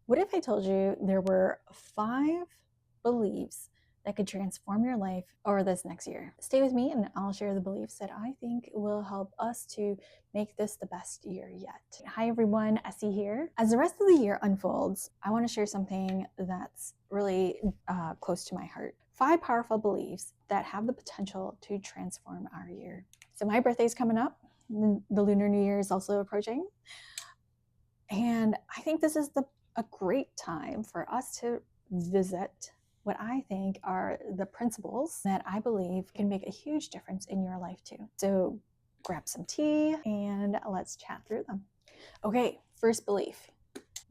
What if I told you there were 5 beliefs that could transform your life over this next year? Stay with me and I'll share the beliefs that I think will help us to make this the best year yet. Hi everyone, Essie here. As the rest of the year unfolds, I want to share something that's really close to my heart. 5 powerful beliefs that have the potential to transform our year. So my birthday's coming up. The Lunar New Year is also approaching. And I think this is a great time for us to visit what I think are the principles that I believe can make a huge difference in your life too. So grab some tea and let's chat through them. Okay, first belief.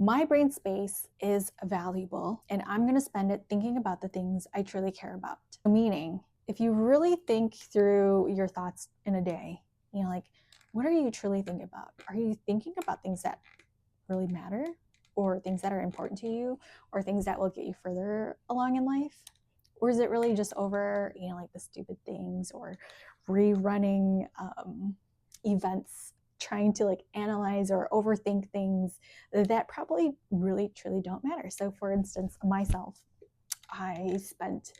My brain space is valuable and I'm going to spend it thinking about the things I truly care about. Meaning, if you really think through your thoughts in a day, like, what are you truly thinking about? Are you thinking about things that really matter, or things that are important to you, or things that will get you further along in life? Or is it really just over, like the stupid things or rerunning events, trying to like analyze or overthink things that probably really truly don't matter? So for instance, myself, I spent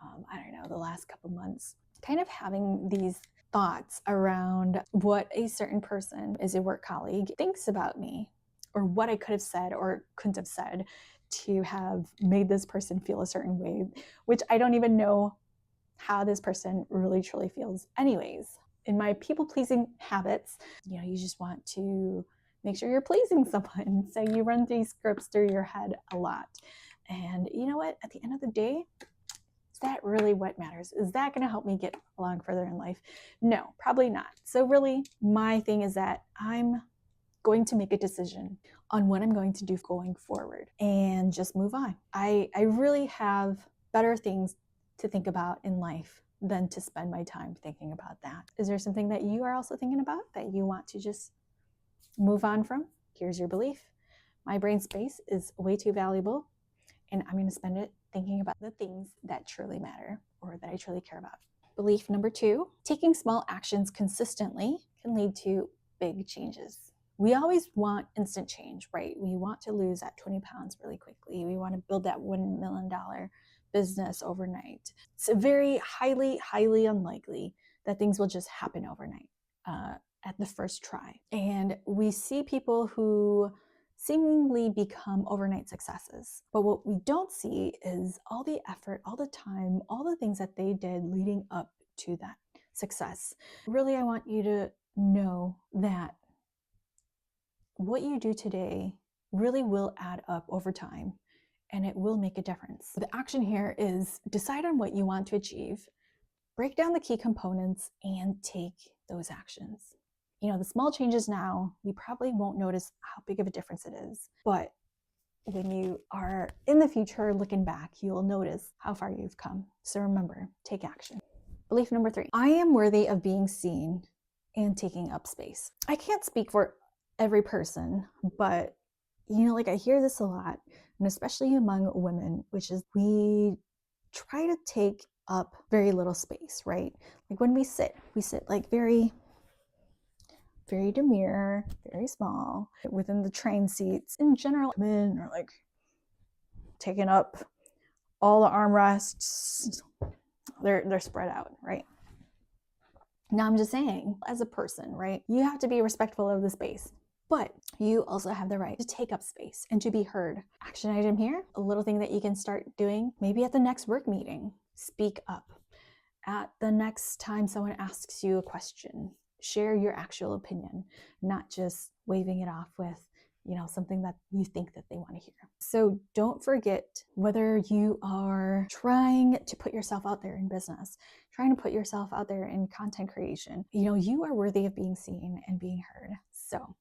I don't know, the last couple months kind of having these thoughts around what a certain person is a work colleague thinks about me, or what I could have said or couldn't have said to have made this person feel a certain way, which I don't even know how this person really truly feels anyways. In my people-pleasing habits, you just want to make sure you're pleasing someone. So you run these scripts through your head a lot. And you know what? At the end of the day, is that really what matters? Is that going to help me get along further in life? No, probably not. So really, my thing is that I'm going to make a decision on what I'm going to do going forward and just move on. I really have better things to think about in life than to spend my time thinking about that. Is there something that you are also thinking about that you want to just move on from? Here's your belief. My brain space is way too valuable, and I'm going to spend it thinking about the things that truly matter or that I truly care about. Belief number 2, taking small actions consistently can lead to big changes. We always want instant change, right? We want to lose that 20 pounds really quickly. We want to build that $1 million business overnight. It's very highly, highly unlikely that things will just happen overnight at the first try. And we see people who seemingly become overnight successes. But what we don't see is all the effort, all the time, all the things that they did leading up to that success. Really, I want you to know that what you do today really will add up over time, and it will make a difference. The action here is decide on what you want to achieve, break down the key components, and take those actions. The small changes now, you probably won't notice how big of a difference it is. But when you are in the future looking back, you'll notice how far you've come. So remember, take action. Belief number 3, I am worthy of being seen and taking up space. I can't speak for every person, but I hear this a lot, and especially among women, which is we try to take up very little space, right? Like when we sit like very demure, very small. Within the train seats, in general, men are like taking up all the armrests. They're spread out, right? Now I'm just saying, as a person, right, you have to be respectful of the space, but you also have the right to take up space and to be heard. Action item here, a little thing that you can start doing, maybe at the next work meeting, speak up. At the next time someone asks you a question, share your actual opinion, not just waving it off with, something that you think that they want to hear. So don't forget, whether you are trying to put yourself out there in business, trying to put yourself out there in content creation, you are worthy of being seen and being heard. So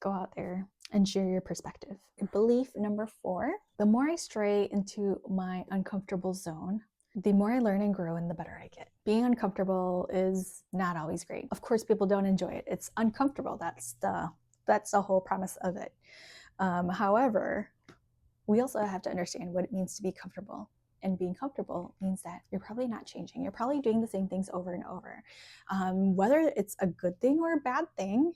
go out there and share your perspective. Belief number 4, the more I stray into my uncomfortable zone, the more I learn and grow and the better I get. Being uncomfortable is not always great. Of course, people don't enjoy it. It's uncomfortable. That's the whole premise of it. However, we also have to understand what it means to be comfortable. And being comfortable means that you're probably not changing. You're probably doing the same things over and over. Whether it's a good thing or a bad thing,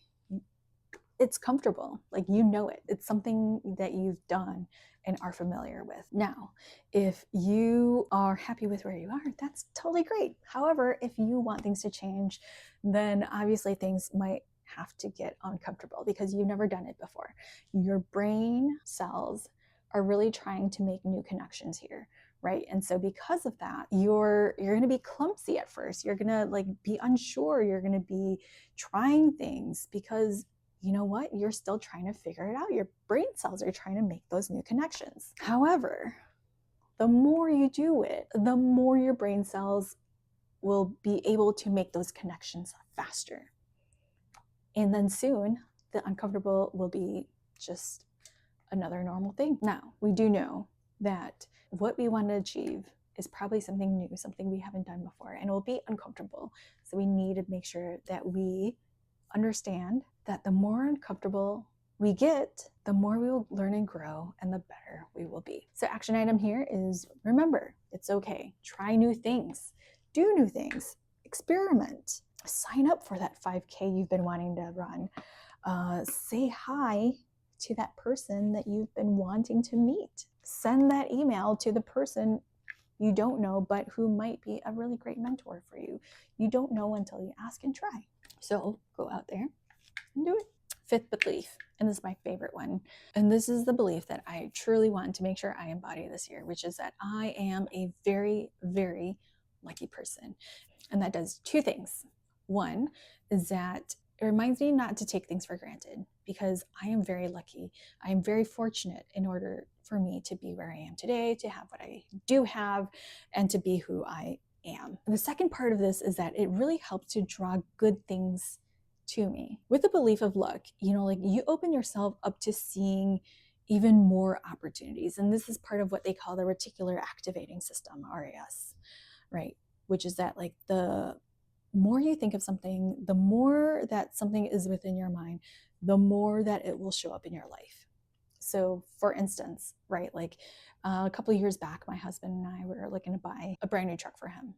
it's comfortable. Like, you know it. It's something that you've done and are familiar with. Now, if you are happy with where you are, that's totally great. However, if you want things to change, then obviously things might have to get uncomfortable because you've never done it before. Your brain cells are really trying to make new connections here, right? And so because of that, you're going to be clumsy at first. You're going to like be unsure. You're going to be trying things because you know what? You're still trying to figure it out. Your brain cells are trying to make those new connections. However, the more you do it, the more your brain cells will be able to make those connections faster. And then soon, the uncomfortable will be just another normal thing. Now, we do know that what we want to achieve is probably something new, something we haven't done before, and it will be uncomfortable. So we need to make sure that we understand that the more uncomfortable we get, the more we will learn and grow, and the better we will be. So action item here is remember, it's okay. Try new things, do new things, experiment, sign up for that 5K you've been wanting to run. Say hi to that person that you've been wanting to meet. Send that email to the person you don't know, but who might be a really great mentor for you. You don't know until you ask and try. So go out there and do it. Fifth belief, and this is my favorite one. And this is the belief that I truly want to make sure I embody this year, which is that I am a very, very lucky person. And that does two things. One is that it reminds me not to take things for granted because I am very lucky. I am very fortunate in order for me to be where I am today, to have what I do have, and to be who I am. And the second part of this is that it really helps to draw good things to me. With the belief of luck, like you open yourself up to seeing even more opportunities. And this is part of what they call the reticular activating system, RAS, right? Which is that like the more you think of something, the more that something is within your mind, the more that it will show up in your life. So for instance, right, like a couple of years back, my husband and I were looking to buy a brand new truck for him.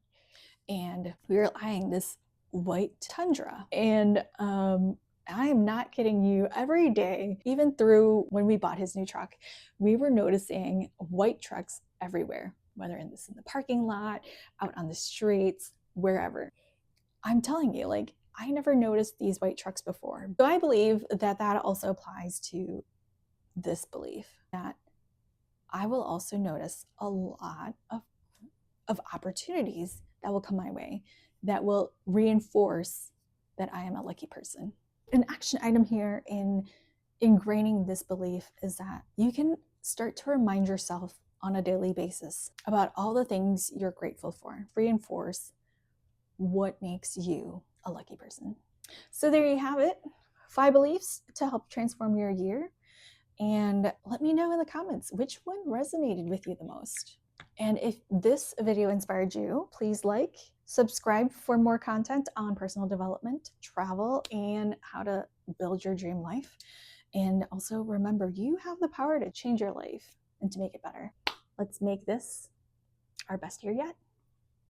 And we were eyeing this white Tundra. And I am not kidding you, every day, even through when we bought his new truck, we were noticing white trucks everywhere, whether in the parking lot, out on the streets, wherever. I'm telling you, like, I never noticed these white trucks before. So I believe that that also applies to this belief that I will also notice a lot of opportunities that will come my way that will reinforce that I am a lucky person. An action item here in ingraining this belief is that you can start to remind yourself on a daily basis about all the things you're grateful for. Reinforce what makes you a lucky person. So there you have it. 5 beliefs to help transform your year. And let me know in the comments which one resonated with you the most. And if this video inspired you, please like, subscribe for more content on personal development, travel, and how to build your dream life. And also remember, you have the power to change your life and to make it better. Let's make this our best year yet.